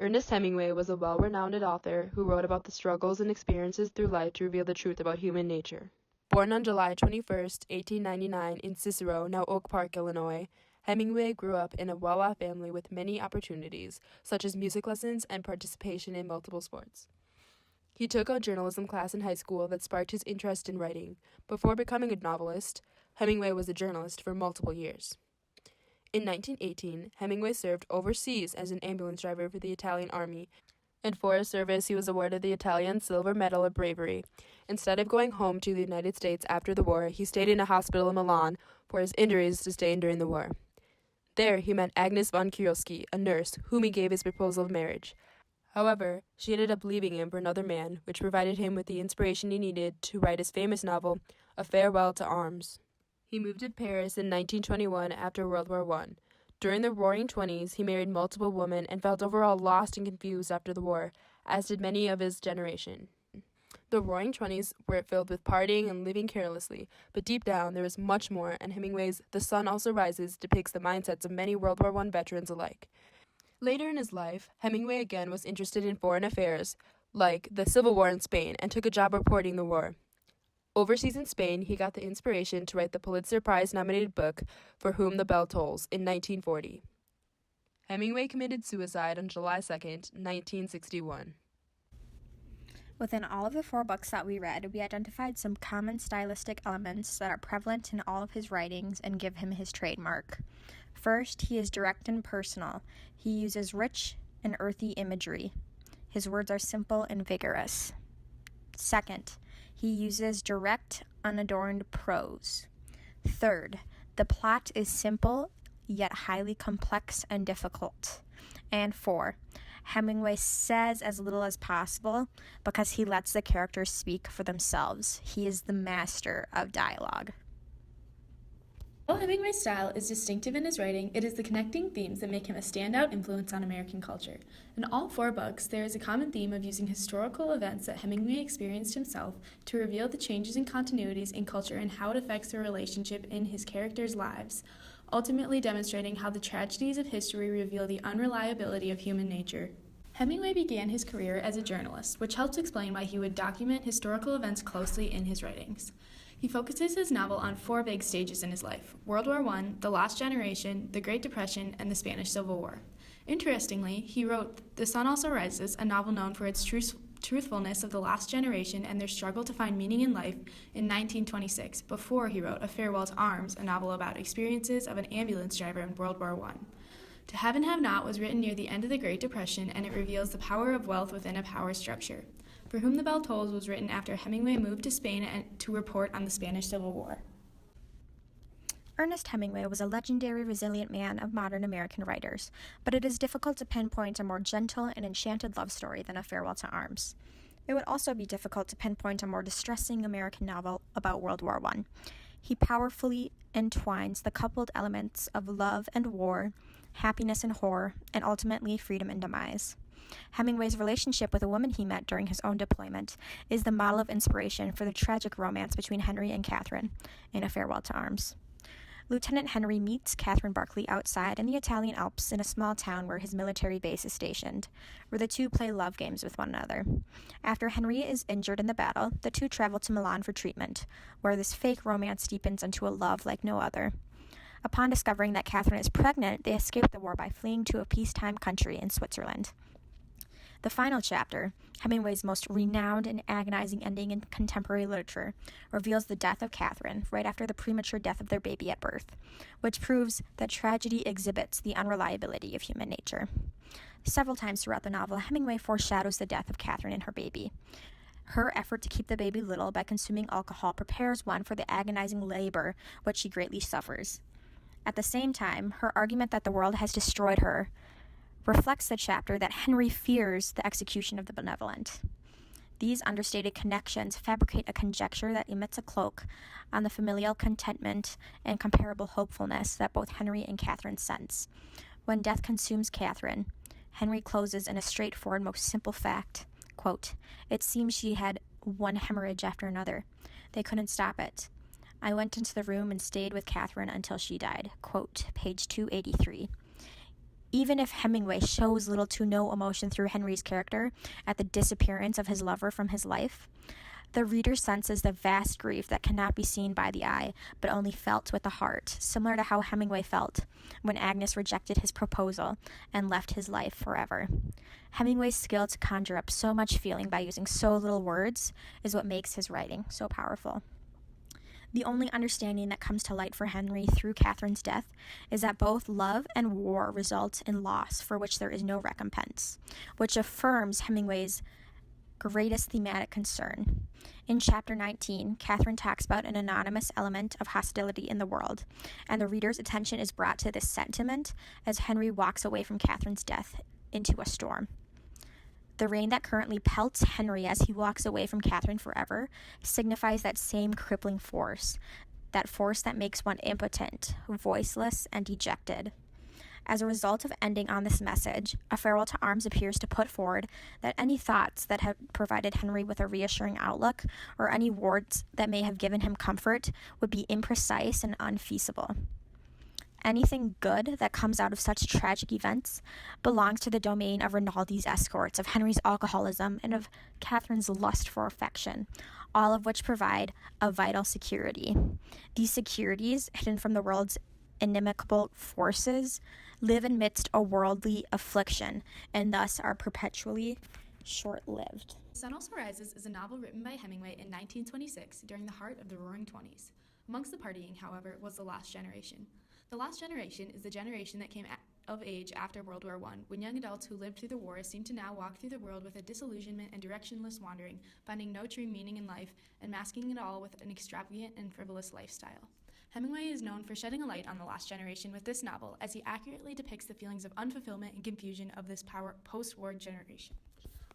Ernest Hemingway was a well-renowned author who wrote about the struggles and experiences through life to reveal the truth about human nature. Born on July 21st, 1899 in Cicero, now Oak Park, Illinois, Hemingway grew up in a well-off family with many opportunities, such as music lessons and participation in multiple sports. He took a journalism class in high school that sparked his interest in writing. Before becoming a novelist, Hemingway was a journalist for multiple years. In 1918, Hemingway served overseas as an ambulance driver for the Italian Army, and for his service he was awarded the Italian Silver Medal of Bravery. Instead of going home to the United States after the war, he stayed in a hospital in Milan for his injuries sustained during the war. There he met Agnes von Kielski, a nurse, whom he gave his proposal of marriage. However, she ended up leaving him for another man, which provided him with the inspiration he needed to write his famous novel, A Farewell to Arms. He moved to Paris in 1921 after World War I. During the Roaring Twenties, he married multiple women and felt overall lost and confused after the war, as did many of his generation. The Roaring Twenties were filled with partying and living carelessly, but deep down there was much more, and Hemingway's The Sun Also Rises depicts the mindsets of many World War I veterans alike. Later in his life, Hemingway again was interested in foreign affairs, like the Civil War in Spain, and took a job reporting the war. Overseas in Spain, he got the inspiration to write the Pulitzer Prize-nominated book For Whom the Bell Tolls in 1940. Hemingway committed suicide on July 2, 1961. Within all of the 4 books that we read, we identified some common stylistic elements that are prevalent in all of his writings and give him his trademark. First, he is direct and personal. He uses rich and earthy imagery. His words are simple and vigorous. Second, he uses direct, unadorned prose. Third, the plot is simple, yet highly complex and difficult. And 4, Hemingway says as little as possible because he lets the characters speak for themselves. He is the master of dialogue. While Hemingway's style is distinctive in his writing, it is the connecting themes that make him a standout influence on American culture. In all 4 books, there is a common theme of using historical events that Hemingway experienced himself to reveal the changes and continuities in culture and how it affects their relationship in his characters' lives, ultimately demonstrating how the tragedies of history reveal the unreliability of human nature. Hemingway began his career as a journalist, which helps explain why he would document historical events closely in his writings. He focuses his novel on 4 big stages in his life: World War I, the Lost Generation, the Great Depression, and the Spanish Civil War. Interestingly, he wrote The Sun Also Rises, a novel known for its truthfulness of the lost generation and their struggle to find meaning in life, in 1926, before he wrote A Farewell to Arms, a novel about experiences of an ambulance driver in World War I. To Have and Have Not was written near the end of the Great Depression, and it reveals the power of wealth within a power structure. For Whom the Bell Tolls was written after Hemingway moved to Spain to report on the Spanish Civil War. Ernest Hemingway was a legendary, resilient man of modern American writers, but it is difficult to pinpoint a more gentle and enchanted love story than A Farewell to Arms. It would also be difficult to pinpoint a more distressing American novel about World War I. He powerfully entwines the coupled elements of love and war, happiness and horror, and ultimately freedom and demise. Hemingway's relationship with a woman he met during his own deployment is the model of inspiration for the tragic romance between Henry and Catherine in A Farewell to Arms. Lieutenant Henry meets Catherine Barclay outside in the Italian Alps in a small town where his military base is stationed, where the two play love games with one another. After Henry is injured in the battle, the two travel to Milan for treatment, where this fake romance deepens into a love like no other. Upon discovering that Catherine is pregnant, they escape the war by fleeing to a peacetime country in Switzerland. The final chapter, Hemingway's most renowned and agonizing ending in contemporary literature, reveals the death of Catherine right after the premature death of their baby at birth, which proves that tragedy exhibits the unreliability of human nature. Several times throughout the novel, Hemingway foreshadows the death of Catherine and her baby. Her effort to keep the baby little by consuming alcohol prepares one for the agonizing labor which she greatly suffers. At the same time, her argument that the world has destroyed her reflects the chapter that Henry fears the execution of the benevolent. These understated connections fabricate a conjecture that emits a cloak on the familial contentment and comparable hopefulness that both Henry and Catherine sense. When death consumes Catherine, Henry closes in a straightforward, most simple fact, quote, "It seems she had one hemorrhage after another. They couldn't stop it. I went into the room and stayed with Catherine until she died." Quote, page 283. Even if Hemingway shows little to no emotion through Henry's character at the disappearance of his lover from his life, the reader senses the vast grief that cannot be seen by the eye, but only felt with the heart, similar to how Hemingway felt when Agnes rejected his proposal and left his life forever. Hemingway's skill to conjure up so much feeling by using so little words is what makes his writing so powerful. The only understanding that comes to light for Henry through Catherine's death is that both love and war result in loss for which there is no recompense, which affirms Hemingway's greatest thematic concern. In chapter 19, Catherine talks about an anonymous element of hostility in the world, and the reader's attention is brought to this sentiment as Henry walks away from Catherine's death into a storm. The rain that currently pelts Henry as he walks away from Catherine forever signifies that same crippling force, that force that makes one impotent, voiceless, and dejected. As a result of ending on this message, A Farewell to Arms appears to put forward that any thoughts that have provided Henry with a reassuring outlook, or any words that may have given him comfort, would be imprecise and unfeasible. Anything good that comes out of such tragic events belongs to the domain of Rinaldi's escorts, of Henry's alcoholism, and of Catherine's lust for affection, all of which provide a vital security. These securities, hidden from the world's inimical forces, live amidst a worldly affliction, and thus are perpetually short-lived. The Sun Also Rises is a novel written by Hemingway in 1926 during the heart of the Roaring Twenties. Amongst the partying, however, was the Last Generation. The Last Generation is the generation that came of age after World War I, when young adults who lived through the war seemed to now walk through the world with a disillusionment and directionless wandering, finding no true meaning in life, and masking it all with an extravagant and frivolous lifestyle. Hemingway is known for shedding a light on the Last Generation with this novel, as he accurately depicts the feelings of unfulfillment and confusion of this post-war generation.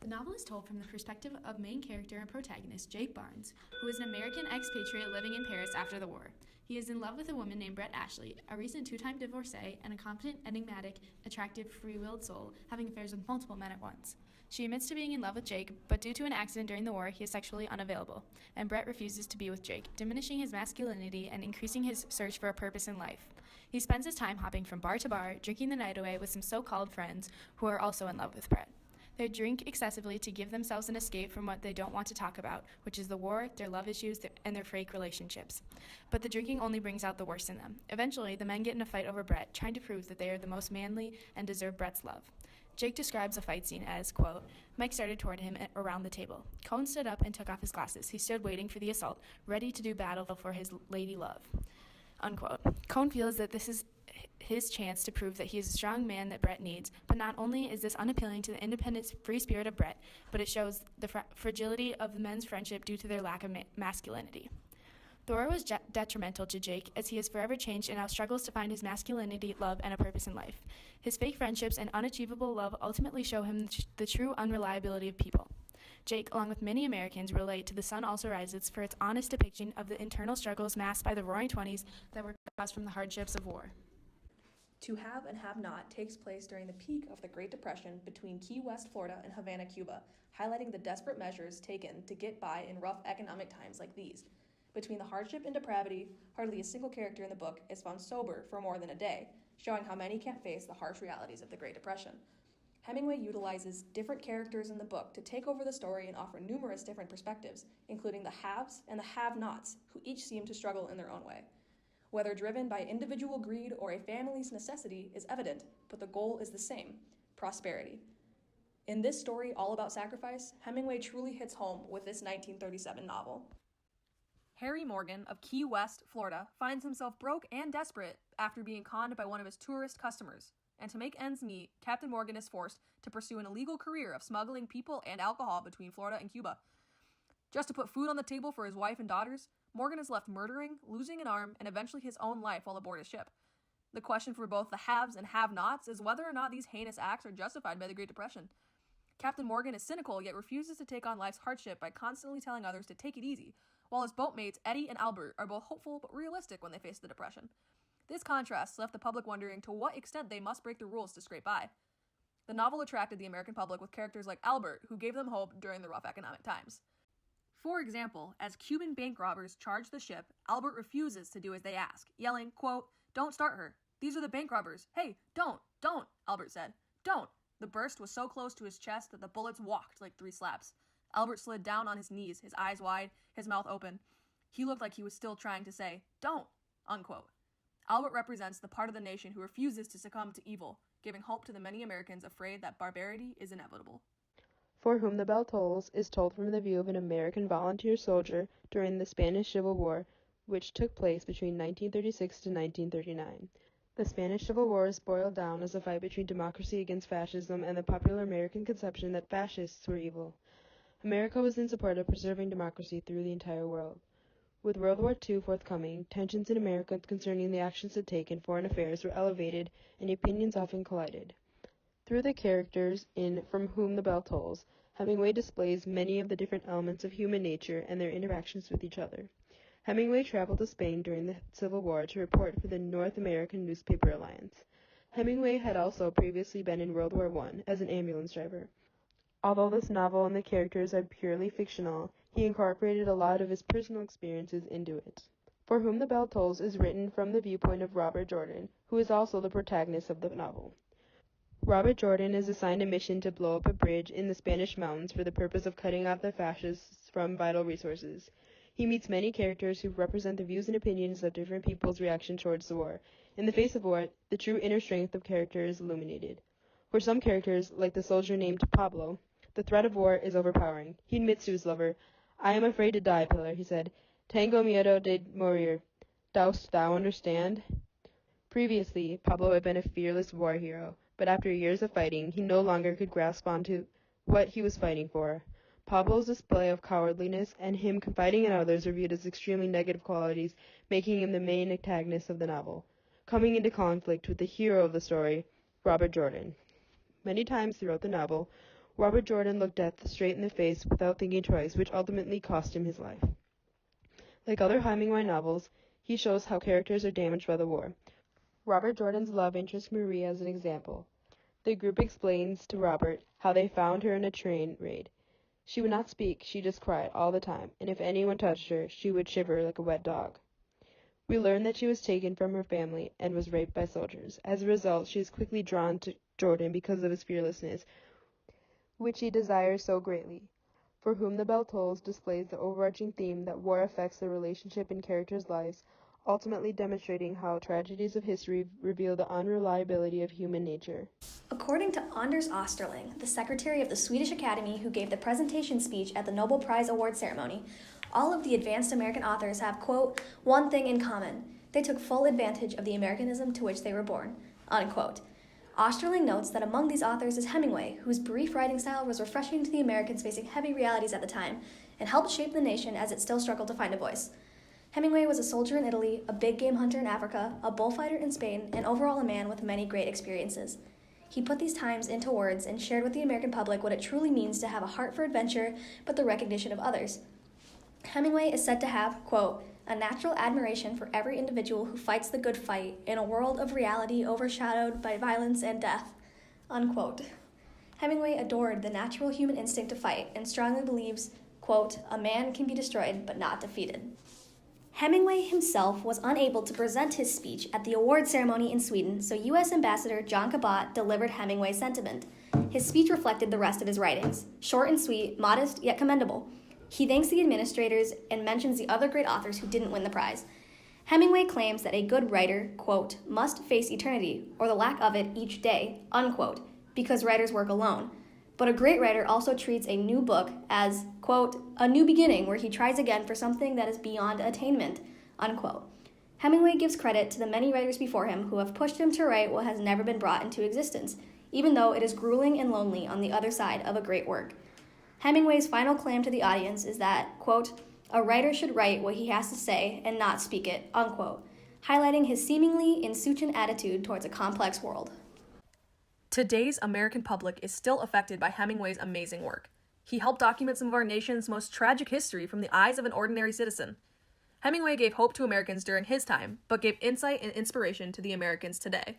The novel is told from the perspective of main character and protagonist Jake Barnes, who is an American expatriate living in Paris after the war. He is in love with a woman named Brett Ashley, a recent two-time divorcee and a confident, enigmatic, attractive, free-willed soul, having affairs with multiple men at once. She admits to being in love with Jake, but due to an accident during the war, he is sexually unavailable, and Brett refuses to be with Jake, diminishing his masculinity and increasing his search for a purpose in life. He spends his time hopping from bar to bar, drinking the night away with some so-called friends who are also in love with Brett. They drink excessively to give themselves an escape from what they don't want to talk about, which is the war, their love issues, and their fake relationships. But the drinking only brings out the worst in them. Eventually, the men get in a fight over Brett, trying to prove that they are the most manly and deserve Brett's love. Jake describes the fight scene as, quote, Mike started toward him around the table. Cone stood up and took off his glasses. He stood waiting for the assault, ready to do battle for his lady love, unquote. Cone feels that this is his chance to prove that he is a strong man that Brett needs, but not only is this unappealing to the independent, free spirit of Brett, but it shows the fragility of the men's friendship due to their lack of masculinity. The war was detrimental to Jake, as he is forever changed and now struggles to find his masculinity, love, and a purpose in life. His fake friendships and unachievable love ultimately show him the true unreliability of people. Jake, along with many Americans, relate to The Sun Also Rises for its honest depiction of the internal struggles masked by the Roaring Twenties that were caused from the hardships of war. To Have and Have Not takes place during the peak of the Great Depression between Key West, Florida and Havana, Cuba, highlighting the desperate measures taken to get by in rough economic times like these. Between the hardship and depravity, hardly a single character in the book is found sober for more than a day, showing how many can't face the harsh realities of the Great Depression. Hemingway utilizes different characters in the book to take over the story and offer numerous different perspectives, including the haves and the have-nots, who each seem to struggle in their own way. Whether driven by individual greed or a family's necessity is evident, but the goal is the same: prosperity. In this story all about sacrifice, Hemingway truly hits home with this 1937 novel. Harry Morgan of Key West, Florida, finds himself broke and desperate after being conned by one of his tourist customers. And to make ends meet, Captain Morgan is forced to pursue an illegal career of smuggling people and alcohol between Florida and Cuba. Just to put food on the table for his wife and daughters, Morgan is left murdering, losing an arm, and eventually his own life while aboard his ship. The question for both the haves and have-nots is whether or not these heinous acts are justified by the Great Depression. Captain Morgan is cynical, yet refuses to take on life's hardship by constantly telling others to take it easy, while his boatmates Eddie and Albert are both hopeful but realistic when they face the Depression. This contrast left the public wondering to what extent they must break the rules to scrape by. The novel attracted the American public with characters like Albert, who gave them hope during the rough economic times. For example, as Cuban bank robbers charge the ship, Albert refuses to do as they ask, yelling, quote, "Don't start her. These are the bank robbers. Hey, don't, Albert said. Don't. The burst was so close to his chest that the bullets walked like 3 slaps. Albert slid down on his knees, his eyes wide, his mouth open. He looked like he was still trying to say, don't, unquote. Albert represents the part of the nation who refuses to succumb to evil, giving hope to the many Americans afraid that barbarity is inevitable. For Whom the Bell Tolls is told from the view of an American volunteer soldier during the Spanish Civil War, which took place between 1936 to 1939. The Spanish Civil War is boiled down as a fight between democracy against fascism and the popular American conception that fascists were evil. America was in support of preserving democracy through the entire world. With World War II forthcoming, tensions in America concerning the actions it take in foreign affairs were elevated and opinions often collided. Through the characters in From Whom the Bell Tolls, Hemingway displays many of the different elements of human nature and their interactions with each other. Hemingway traveled to Spain during the Civil War to report for the North American Newspaper Alliance. Hemingway had also previously been in World War I as an ambulance driver. Although this novel and the characters are purely fictional, he incorporated a lot of his personal experiences into it. For Whom the Bell Tolls is written from the viewpoint of Robert Jordan, who is also the protagonist of the novel. Robert Jordan is assigned a mission to blow up a bridge in the Spanish mountains for the purpose of cutting off the fascists from vital resources. He meets many characters who represent the views and opinions of different people's reaction towards the war. In the face of war, the true inner strength of character is illuminated. For some characters, like the soldier named Pablo, the threat of war is overpowering. He admits to his lover, "I am afraid to die, Pilar," he said. "Tengo miedo de morir. Dost thou understand?" Previously, Pablo had been a fearless war hero, but after years of fighting, he no longer could grasp onto what he was fighting for. Pablo's display of cowardliness and him confiding in others are viewed as extremely negative qualities, making him the main antagonist of the novel, coming into conflict with the hero of the story, Robert Jordan. Many times throughout the novel, Robert Jordan looked death straight in the face without thinking twice, which ultimately cost him his life. Like other Hemingway novels, he shows how characters are damaged by the war. Robert Jordan's love interest Maria is an example. The group explains to Robert how they found her in a train raid. She would not speak, she just cried all the time, and if anyone touched her, she would shiver like a wet dog. We learn that she was taken from her family and was raped by soldiers. As a result, she is quickly drawn to Jordan because of his fearlessness, which he desires so greatly. For Whom the Bell Tolls displays the overarching theme that war affects the relationship in characters' lives, ultimately demonstrating how tragedies of history reveal the unreliability of human nature. According to Anders Osterling, the secretary of the Swedish Academy who gave the presentation speech at the Nobel Prize award ceremony, all of the advanced American authors have, quote, one thing in common. They took full advantage of the Americanism to which they were born, unquote. Osterling notes that among these authors is Hemingway, whose brief writing style was refreshing to the Americans facing heavy realities at the time and helped shape the nation as it still struggled to find a voice. Hemingway was a soldier in Italy, a big game hunter in Africa, a bullfighter in Spain, and overall a man with many great experiences. He put these times into words and shared with the American public what it truly means to have a heart for adventure, but the recognition of others. Hemingway is said to have, quote, a natural admiration for every individual who fights the good fight in a world of reality overshadowed by violence and death, unquote. Hemingway adored the natural human instinct to fight and strongly believes, quote, a man can be destroyed but not defeated. Hemingway himself was unable to present his speech at the award ceremony in Sweden, so U.S. Ambassador John Cabot delivered Hemingway's sentiment. His speech reflected the rest of his writings, short and sweet, modest, yet commendable. He thanks the administrators and mentions the other great authors who didn't win the prize. Hemingway claims that a good writer, quote, must face eternity, or the lack of it each day, unquote, because writers work alone. But a great writer also treats a new book as, quote, a new beginning where he tries again for something that is beyond attainment, unquote. Hemingway gives credit to the many writers before him who have pushed him to write what has never been brought into existence, even though it is grueling and lonely on the other side of a great work. Hemingway's final claim to the audience is that, quote, a writer should write what he has to say and not speak it, unquote, highlighting his seemingly insouciant attitude towards a complex world. Today's American public is still affected by Hemingway's amazing work. He helped document some of our nation's most tragic history from the eyes of an ordinary citizen. Hemingway gave hope to Americans during his time, but gave insight and inspiration to the Americans today.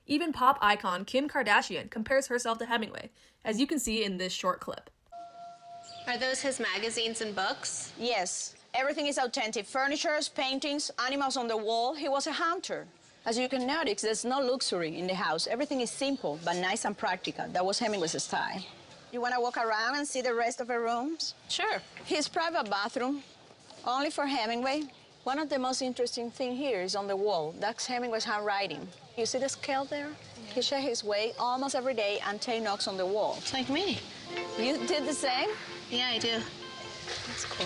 Even pop icon Kim Kardashian compares herself to Hemingway, as you can see in this short clip. Are those his magazines and books? Yes. Everything is authentic. Furnitures, paintings, animals on the wall. He was a hunter. As you can notice, there's no luxury in the house. Everything is simple, but nice and practical. That was Hemingway's style. You want to walk around and see the rest of the rooms? Sure. His private bathroom, only for Hemingway. One of the most interesting things here is on the wall. That's Hemingway's handwriting. You see the scale there? Yeah. He checks his weight almost every day and takes notes on the wall. It's like me. You did the same? Yeah, I do. That's cool.